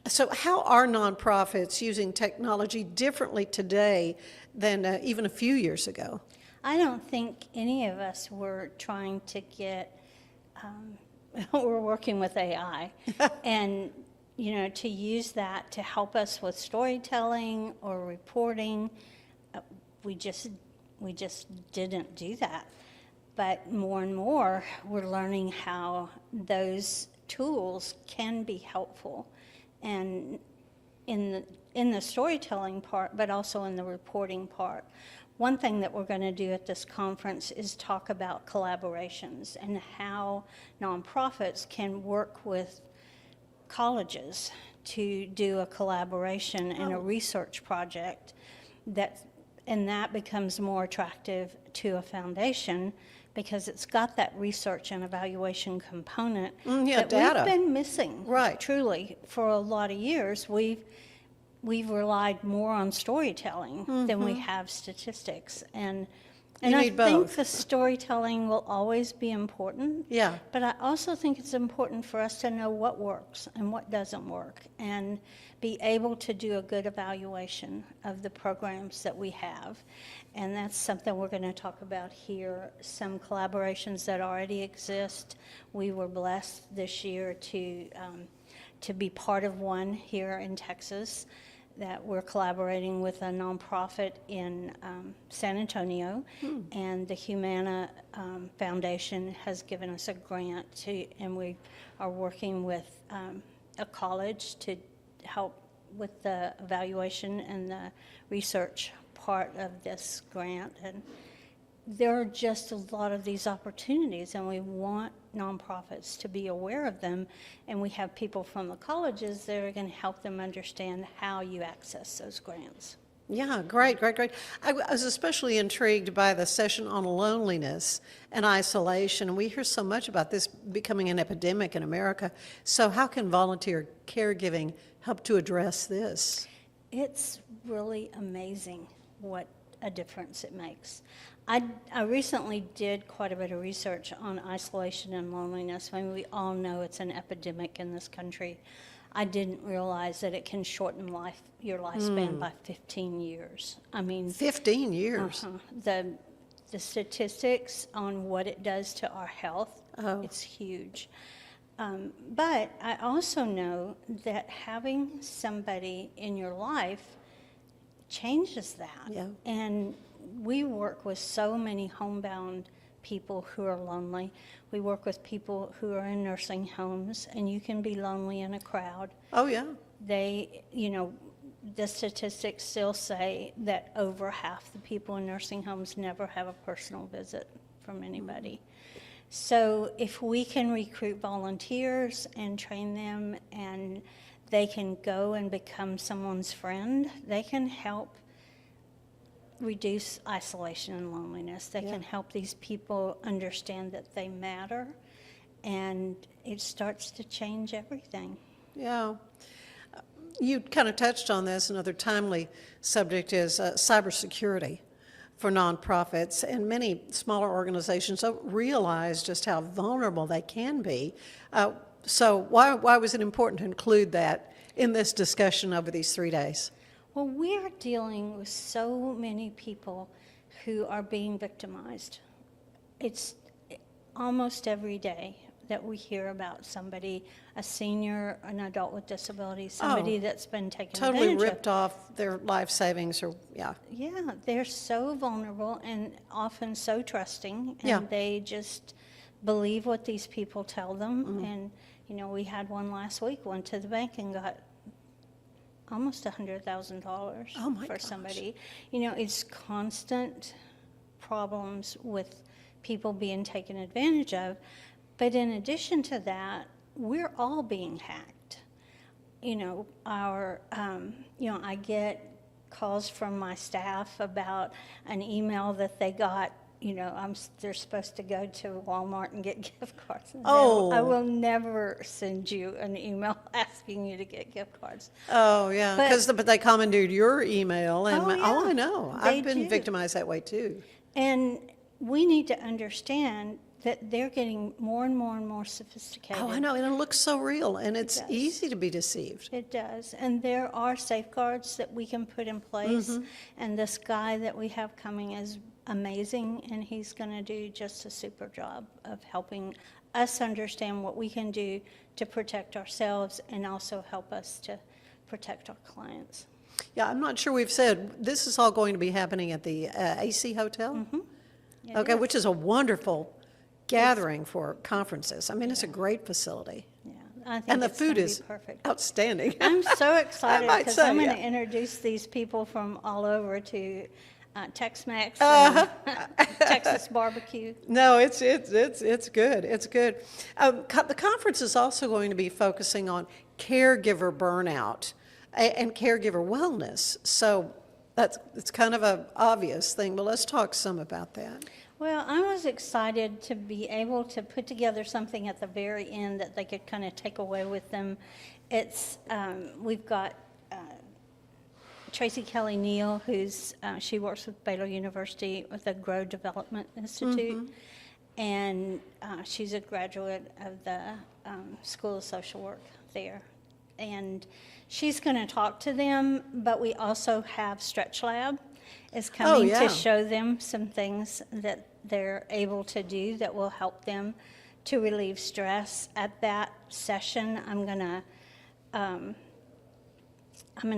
Speaker 2: So how are nonprofits using technology differently today than even a few years ago?
Speaker 13: I don't think any of us were trying to get, we're working with AI. And, to use that to help us with storytelling or reporting, we just didn't do that. But more and more, we're learning how those tools can be helpful, and in the storytelling part, but also in the reporting part. One thing that we're going to do at this conference is talk about collaborations and how nonprofits can work with colleges to do a collaboration and a research project and that becomes more attractive to a foundation because it's got that research and evaluation component that
Speaker 2: data.
Speaker 13: We've been missing.
Speaker 2: Right.
Speaker 13: Truly, for a lot of years, we've relied more on storytelling than we have statistics. And And
Speaker 2: You
Speaker 13: I
Speaker 2: need
Speaker 13: think
Speaker 2: both.
Speaker 13: the storytelling will always be important.
Speaker 2: Yeah.
Speaker 13: But I also think it's important for us to know what works and what doesn't work and be able to do a good evaluation of the programs that we have. And that's something we're going to talk about here, some collaborations that already exist. We were blessed this year to be part of one here in Texas, that we're collaborating with a nonprofit in San Antonio, and the Humana Foundation has given us a grant and we are working with a college to help with the evaluation and the research part of this grant. And there are just a lot of these opportunities, and we want nonprofits to be aware of them, and we have people from the colleges that are going to help them understand how you access those grants.
Speaker 2: Yeah, great. I was especially intrigued by the session on loneliness and isolation. We hear so much about this becoming an epidemic in America. So how can volunteer caregiving help to address this?
Speaker 13: It's really amazing what a difference it makes. I recently did quite a bit of research on isolation and loneliness. I mean, we all know it's an epidemic in this country. I didn't realize that it can shorten your lifespan by 15 years. I mean,
Speaker 2: 15 years.
Speaker 13: The statistics on what it does to our health, it's huge. But I also know that having somebody in your life changes that.
Speaker 2: Yeah.
Speaker 13: And we work with so many homebound people who are lonely. We work with people who are in nursing homes, and you can be lonely in a crowd.
Speaker 2: Oh, yeah.
Speaker 13: The statistics still say that over half the people in nursing homes never have a personal visit from anybody. So if we can recruit volunteers and train them, and they can go and become someone's friend, they can help reduce isolation and loneliness. They can help these people understand that they matter, and it starts to change everything.
Speaker 2: Yeah. You kind of touched on this. Another timely subject is cybersecurity for nonprofits, and many smaller organizations don't realize just how vulnerable they can be. So why was it important to include that in this discussion over these 3 days?
Speaker 13: Well, we're dealing with so many people who are being victimized. It's almost every day that we hear about somebody, a senior, an adult with disabilities, somebody that's been taken
Speaker 2: Totally
Speaker 13: advantage
Speaker 2: ripped off their life savings, or
Speaker 13: Yeah, they're so vulnerable and often so trusting, and they just believe what these people tell them. And, we had one last week, went to the bank and got almost $100,000 for somebody. It's constant problems with people being taken advantage of. But in addition to that, we're all being hacked. I get calls from my staff about an email that they got. They're supposed to go to Walmart and get gift cards. No, I will never send you an email asking you to get gift cards.
Speaker 2: Oh, yeah, but they commandeered your email, and I know.
Speaker 13: They
Speaker 2: I've been
Speaker 13: do.
Speaker 2: victimized that way, too.
Speaker 13: And we need to understand that they're getting more and more and more sophisticated.
Speaker 2: Oh, I know, and it looks so real, and it's easy to be deceived.
Speaker 13: It does, and there are safeguards that we can put in place, and this guy that we have coming is amazing, and he's going to do just a super job of helping us understand what we can do to protect ourselves and also help us to protect our clients.
Speaker 2: Yeah, I'm not sure we've said, this is all going to be happening at the AC Hotel? Okay, which is a wonderful gathering for conferences. I mean, it's a great facility.
Speaker 13: Yeah, I think
Speaker 2: And the
Speaker 13: it's gonna
Speaker 2: food
Speaker 13: be
Speaker 2: is
Speaker 13: perfect.
Speaker 2: outstanding.
Speaker 13: I'm so excited
Speaker 2: might
Speaker 13: because
Speaker 2: say,
Speaker 13: I'm going to
Speaker 2: yeah.
Speaker 13: introduce these people from all over to Tex-Mex and Texas barbecue.
Speaker 2: No, it's good. It's good. The conference is also going to be focusing on caregiver burnout and caregiver wellness. So it's kind of an obvious thing, but let's talk some about that.
Speaker 13: Well, I was excited to be able to put together something at the very end that they could kind of take away with them. It's we've got Tracy Kelly Neal, who's she works with Baylor University with the Grow Development Institute, and she's a graduate of the School of Social Work there. And she's going to talk to them, but we also have Stretch Lab is coming to show them some things that they're able to do that will help them to relieve stress. At that session, I'm going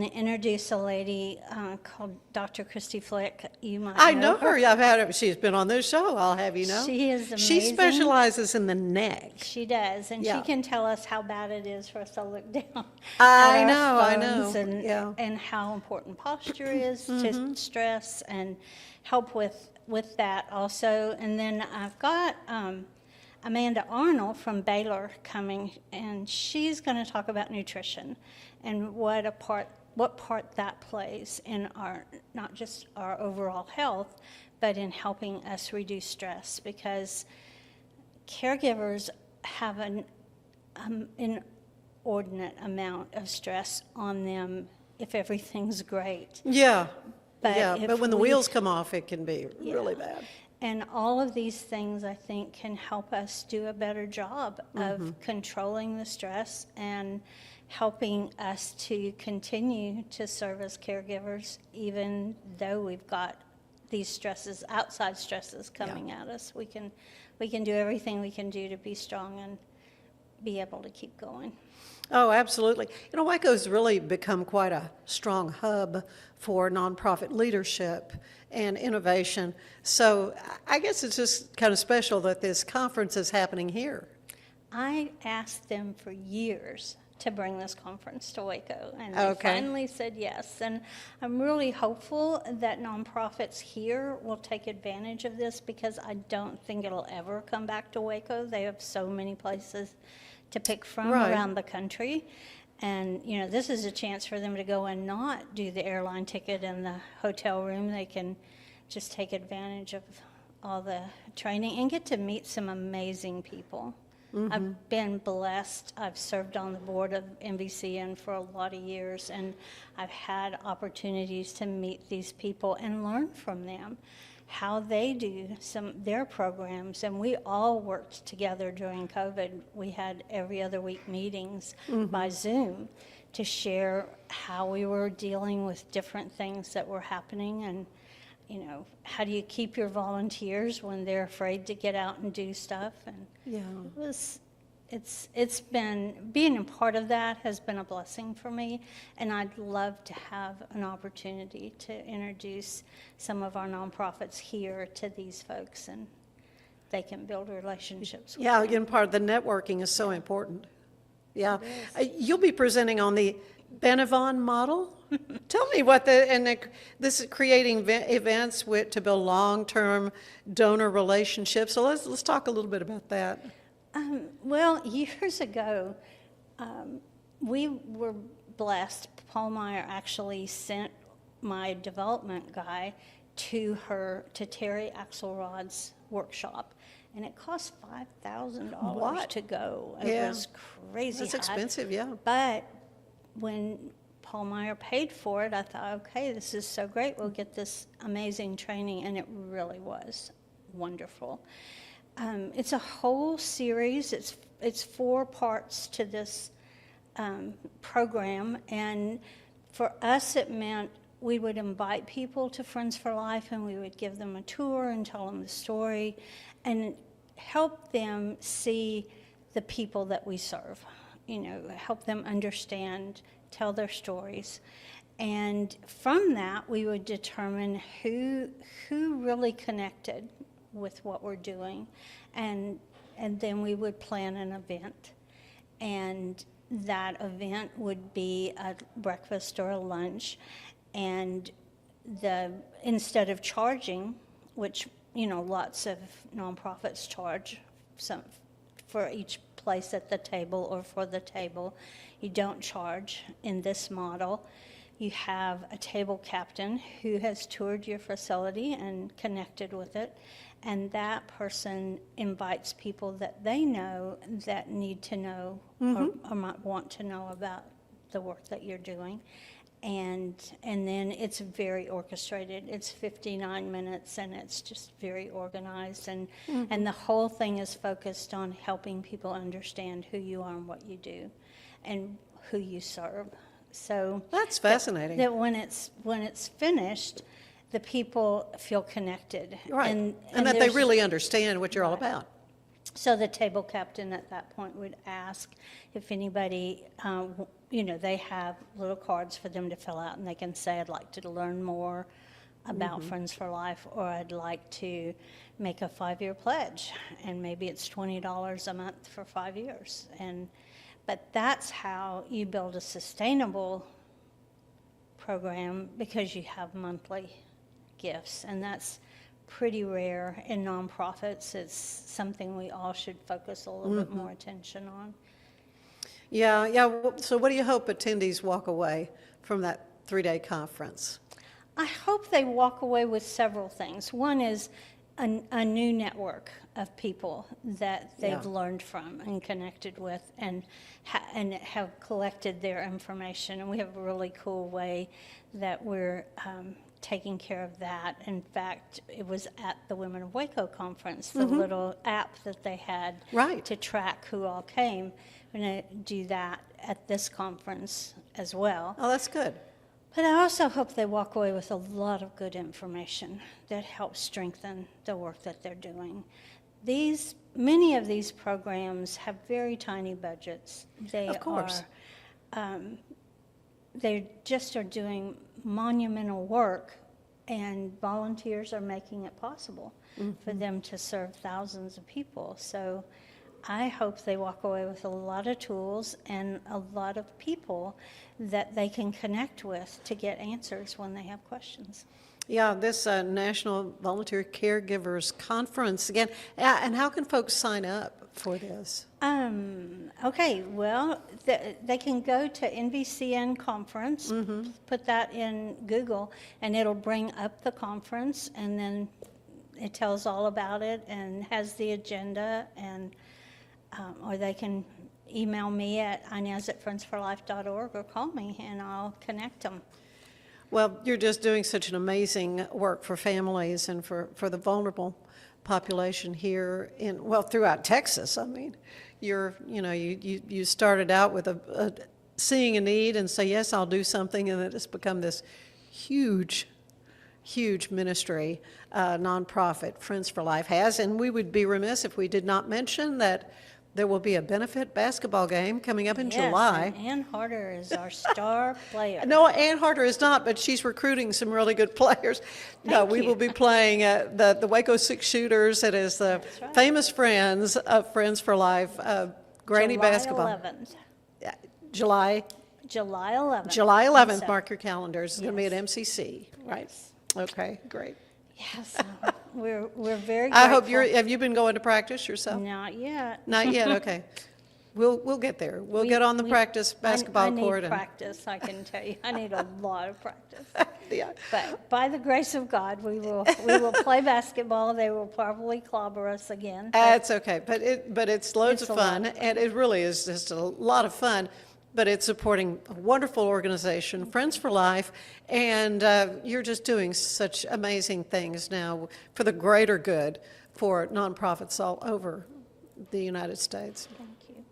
Speaker 13: to introduce a lady called Dr. Christy Flick. You might
Speaker 2: I know her. I've had her. She's been on this show, I'll have you know.
Speaker 13: She is amazing.
Speaker 2: She specializes in the neck.
Speaker 13: She does, and she can tell us how bad it is for us to look down.
Speaker 2: I
Speaker 13: at
Speaker 2: know,
Speaker 13: our
Speaker 2: I know.
Speaker 13: phones
Speaker 2: Yeah.
Speaker 13: And how important posture is to stress, and help with that also. And then I've got Amanda Arnold from Baylor coming, and she's going to talk about nutrition and what part that plays in our, not just our overall health, but in helping us reduce stress, because caregivers have an inordinate amount of stress on them if everything's great.
Speaker 2: Yeah.
Speaker 13: But
Speaker 2: But when the wheels come off, it can be really bad.
Speaker 13: And all of these things, I think, can help us do a better job of controlling the stress and helping us to continue to serve as caregivers, even though we've got these stresses, outside stresses coming at us. We can do everything we can do to be strong and be able to keep going.
Speaker 2: Oh, absolutely. You know, Waco's really become quite a strong hub for nonprofit leadership and innovation. So I guess it's just kind of special that this conference is happening here.
Speaker 13: I asked them for years to bring this conference to Waco, and they finally said yes. And I'm really hopeful that nonprofits here will take advantage of this, because I don't think it'll ever come back to Waco. They have so many places to pick from around the country. And, you know, this is a chance for them to go and not do the airline ticket and the hotel room. They can just take advantage of all the training and get to meet some amazing people. I've been blessed. I've served on the board of NVCN for a lot of years, and I've had opportunities to meet these people and learn from them how they do their programs. And we all worked together during COVID. We had every other week meetings by Zoom to share how we were dealing with different things that were happening. And, you know, how do you keep your volunteers when they're afraid to get out and do stuff? And it's been, being a part of that has been a blessing for me, and I'd love to have an opportunity to introduce some of our nonprofits here to these folks, and they can build relationships with them.
Speaker 2: Again, part of the networking is so important. You'll be presenting on the Benavon model. Tell me what this is creating events to build long-term donor relationships. So let's talk a little bit about that.
Speaker 13: Well, years ago, we were blessed. Paul Meyer actually sent my development guy to Terry Axelrod's workshop, and it cost $5,000 to go. It was crazy.
Speaker 2: That's expensive,
Speaker 13: But when Paul Meyer paid for it, I thought, okay, this is so great. We'll get this amazing training, and it really was wonderful. It's a whole series. It's 4 parts to this program, and for us it meant we would invite people to Friends for Life, and we would give them a tour and tell them the story and help them see the people that we serve, you know, help them understand, tell their stories. And from that, we would determine who really connected with what we're doing, and then we would plan an event, and that event would be a breakfast or a lunch, and instead of charging, which, you know, lots of nonprofits charge some for each place at the table or for the table, you don't charge in this model. You have a table captain who has toured your facility and connected with it, and that person invites people that they know that need to know or might want to know about the work that you're doing. and then it's very orchestrated. It's 59 minutes, and it's just very organized, and the whole thing is focused on helping people understand who you are and what you do, and who you serve. So
Speaker 2: That's fascinating.
Speaker 13: That when it's finished, the people feel connected,
Speaker 2: Right, and that they
Speaker 13: there's-
Speaker 2: really understand what you're all about.
Speaker 13: So the table captain at that point would ask if anybody, they have little cards for them to fill out, and they can say, I'd like to learn more about Friends for Life, or I'd like to make a 5-year pledge, and maybe it's $20 a month for 5 years. But that's how you build a sustainable program, because you have monthly gifts, and that's pretty rare in nonprofits. It's something we all should focus a little bit more attention on.
Speaker 2: Yeah. So what do you hope attendees walk away from that 3-day conference?
Speaker 13: I hope they walk away with several things. One is a new network of people that they've learned from and connected with, and have collected their information. And we have a really cool way that we're taking care of that. In fact, it was at the Women of Waco conference, the little app that they had to track who all came. We're going to do that at this conference as well.
Speaker 2: Oh, that's good.
Speaker 13: But I also hope they walk away with a lot of good information that helps strengthen the work that they're doing. Many of these programs have very tiny budgets.
Speaker 2: Of course.
Speaker 13: They just are doing monumental work, and volunteers are making it possible for them to serve thousands of people. So I hope they walk away with a lot of tools and a lot of people that they can connect with to get answers when they have questions.
Speaker 2: Yeah, this National Volunteer Caregivers Conference again. And how can folks sign up for this?
Speaker 13: Okay, well, they can go to NVCN conference, put that in Google, and it'll bring up the conference, and then it tells all about it and has the agenda, and or they can email me at inez@friendsforlife.org or call me, and I'll connect them.
Speaker 2: Well, you're just doing such an amazing work for families and for the vulnerable population here throughout Texas. I mean, you started out with seeing a need and say, yes, I'll do something, and it has become this huge ministry, nonprofit Friends for Life has. And we would be remiss if we did not mention that there will be a benefit basketball game coming up in July.
Speaker 13: And Ann Harder is our star player.
Speaker 2: No, Ann Harder is not, but she's recruiting some really good players. We will be playing the Waco Six Shooters. It is the famous friends of Friends for Life, Granny Basketball.
Speaker 13: 11th.
Speaker 2: July
Speaker 13: 11th.
Speaker 2: July 11th, mark your calendars. It's going to be at MCC, right?
Speaker 13: Yes.
Speaker 2: Okay, great.
Speaker 13: Yes, we're very grateful.
Speaker 2: I hope have you been going to practice yourself?
Speaker 13: Not yet.
Speaker 2: Not yet, okay. We'll get there. We'll get on the practice basketball court.
Speaker 13: I need practice, I can tell you. I need a lot of practice.
Speaker 2: Yeah.
Speaker 13: But by the grace of God, we will play basketball. They will probably clobber us again.
Speaker 2: That's okay, but it's loads of fun, and it really is just a lot of fun. But it's supporting a wonderful organization, Friends for Life, and you're just doing such amazing things now for the greater good for nonprofits all over the United States.
Speaker 13: Thank you.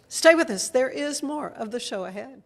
Speaker 2: Stay with us. There is more of the show ahead.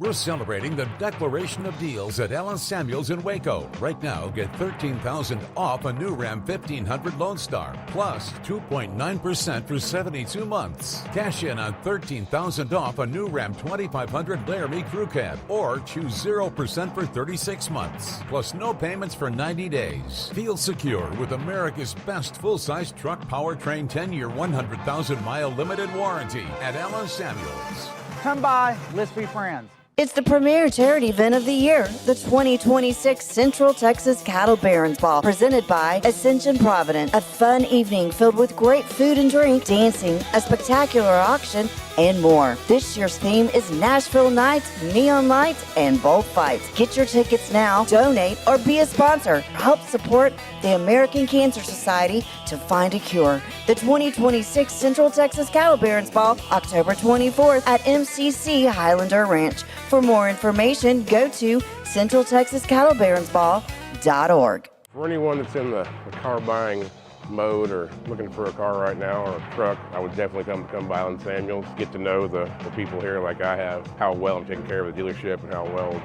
Speaker 8: We're celebrating the Declaration of Deals at Allen Samuels in Waco. Right now, get $13,000 off a new Ram 1500 Lone Star, plus 2.9% for 72 months. Cash in on $13,000 off a new Ram 2500 Laramie Crew Cab, or choose 0% for 36 months, plus no payments for 90 days. Feel secure with America's best full-size truck powertrain 10-year, 100,000-mile limited warranty at Allen Samuels.
Speaker 5: Come by, let's be friends.
Speaker 1: It's the premier charity event of the year, the 2026 Central Texas Cattle Barons Ball, presented by Ascension Providence. A fun evening filled with great food and drink, dancing, a spectacular auction, and more. This year's theme is Nashville Nights, Neon Lights, and Bullfights. Get your tickets now, donate, or be a sponsor. Help support the American Cancer Society to find a cure. The 2026 Central Texas Cattle Barons Ball, October 24th at MCC Highlander Ranch. For more information, go to centraltexascattlebaronsball.org.
Speaker 9: For anyone that's in the car buying mode or looking for a car right now or a truck, I would definitely come by Allen Samuels, get to know the people here like I have, how well I'm taking care of the dealership and how well,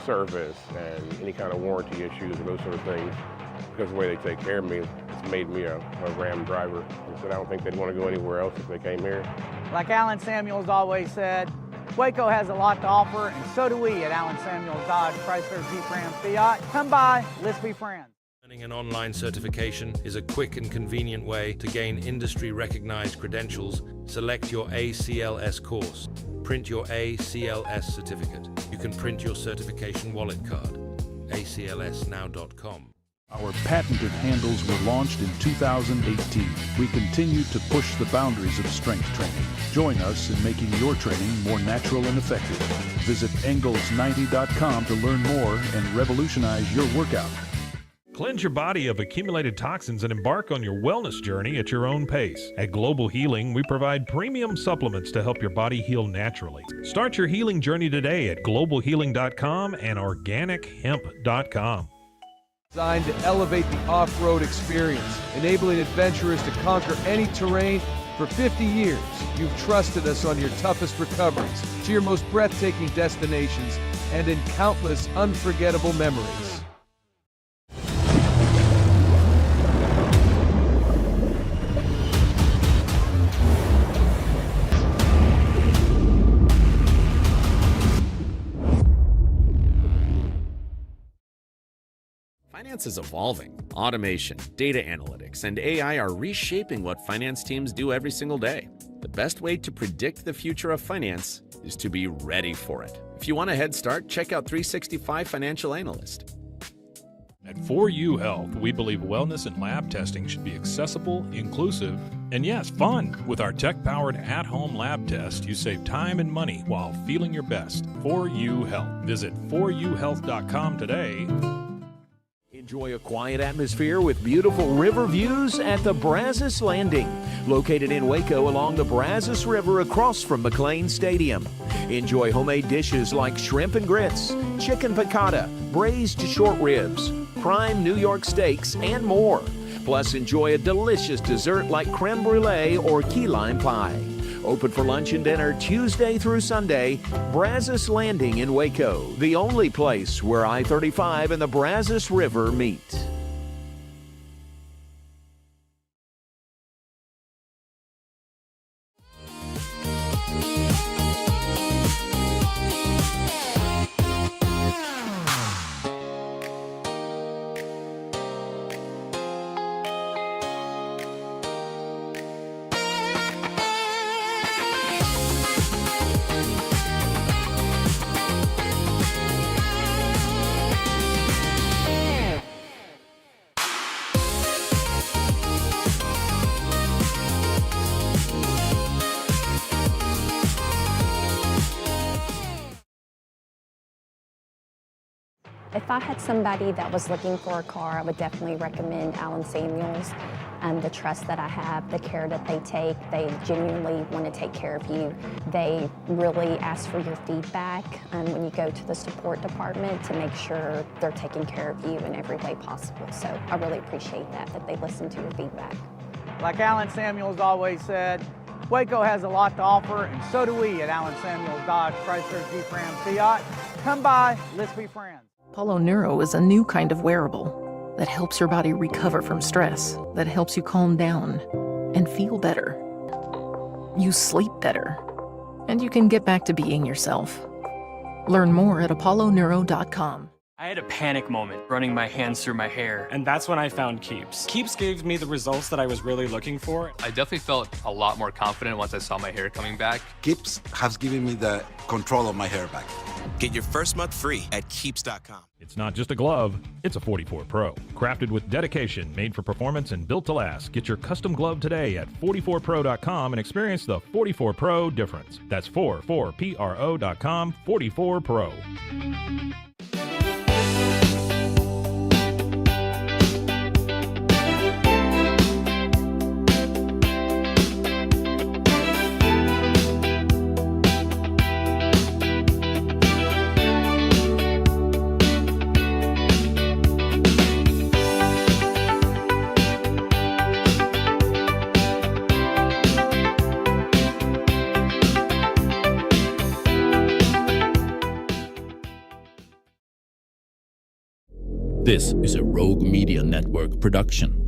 Speaker 9: service and any kind of warranty issues or those sort of things. Because of the way they take care of me, it's made me a Ram driver. And so I don't think they'd want to go anywhere else if they came here.
Speaker 5: Like Allen Samuels always said, Waco has a lot to offer, and so do we at Allen Samuels Dodge Chrysler Jeep Ram Fiat. Come by, let's be friends.
Speaker 6: Earning an online certification is a quick and convenient way to gain industry-recognized credentials. Select your ACLS course. Print your ACLS certificate. You can print your certification wallet card. aclsnow.com.
Speaker 11: Our patented handles were launched in 2018. We continue to push the boundaries of strength training. Join us in making your training more natural and effective. Visit Engels90.com to learn more and revolutionize your workout.
Speaker 6: Cleanse your body of accumulated toxins and embark on your wellness journey at your own pace. At Global Healing, we provide premium supplements to help your body heal naturally. Start your healing journey today at globalhealing.com and organichemp.com.
Speaker 7: Designed to elevate the off-road experience, enabling adventurers to conquer any terrain. For 50 years, you've trusted us on your toughest recoveries, to your most breathtaking destinations, and in countless unforgettable memories.
Speaker 10: Finance is evolving. Automation, data analytics, and AI are reshaping what finance teams do every single day. The best way to predict the future of finance is to be ready for it. If you want a head start, check out 365 Financial Analyst.
Speaker 6: At 4U Health, we believe wellness and lab testing should be accessible, inclusive, and yes, fun. With our tech-powered at-home lab test, you save time and money while feeling your best. 4U Health. Visit 4uhealth.com today.
Speaker 12: Enjoy a quiet atmosphere with beautiful river views at the Brazos Landing, located in Waco along the Brazos River across from McLean Stadium. Enjoy homemade dishes like shrimp and grits, chicken piccata, braised short ribs, prime New York steaks, and more. Plus, enjoy a delicious dessert like creme brulee or key lime pie. Open for lunch and dinner Tuesday through Sunday. Brazos Landing in Waco, the only place where I-35 and the Brazos River meet.
Speaker 14: If I had somebody that was looking for a car, I would definitely recommend Allen Samuels. The trust that I have, the care that they take, they genuinely want to take care of you. They really ask for your feedback when you go to the support department to make sure they're taking care of you in every way possible. So I really appreciate that they listen to your feedback.
Speaker 5: Like Allen Samuels always said, Waco has a lot to offer, and so do we at Allen Samuels Dodge Chrysler Jeep Ram Fiat. Come by, let's be friends.
Speaker 15: Apollo Neuro is a new kind of wearable that helps your body recover from stress, that helps you calm down and feel better. You sleep better, and you can get back to being yourself. Learn more at apolloneuro.com.
Speaker 16: I had a panic moment running my hands through my hair, and that's when I found Keeps. Keeps gave me the results that I was really looking for.
Speaker 17: I definitely felt a lot more confident once I saw my hair coming back.
Speaker 18: Keeps has given me the control of my hair back.
Speaker 17: Get your first month free at Keeps.com.
Speaker 6: It's not just a glove, it's a 44 Pro. Crafted with dedication, made for performance, and built to last. Get your custom glove today at 44pro.com and experience the 44 Pro difference. That's 44pro.com, 44 Pro.
Speaker 18: This is a Rogue Media Network production.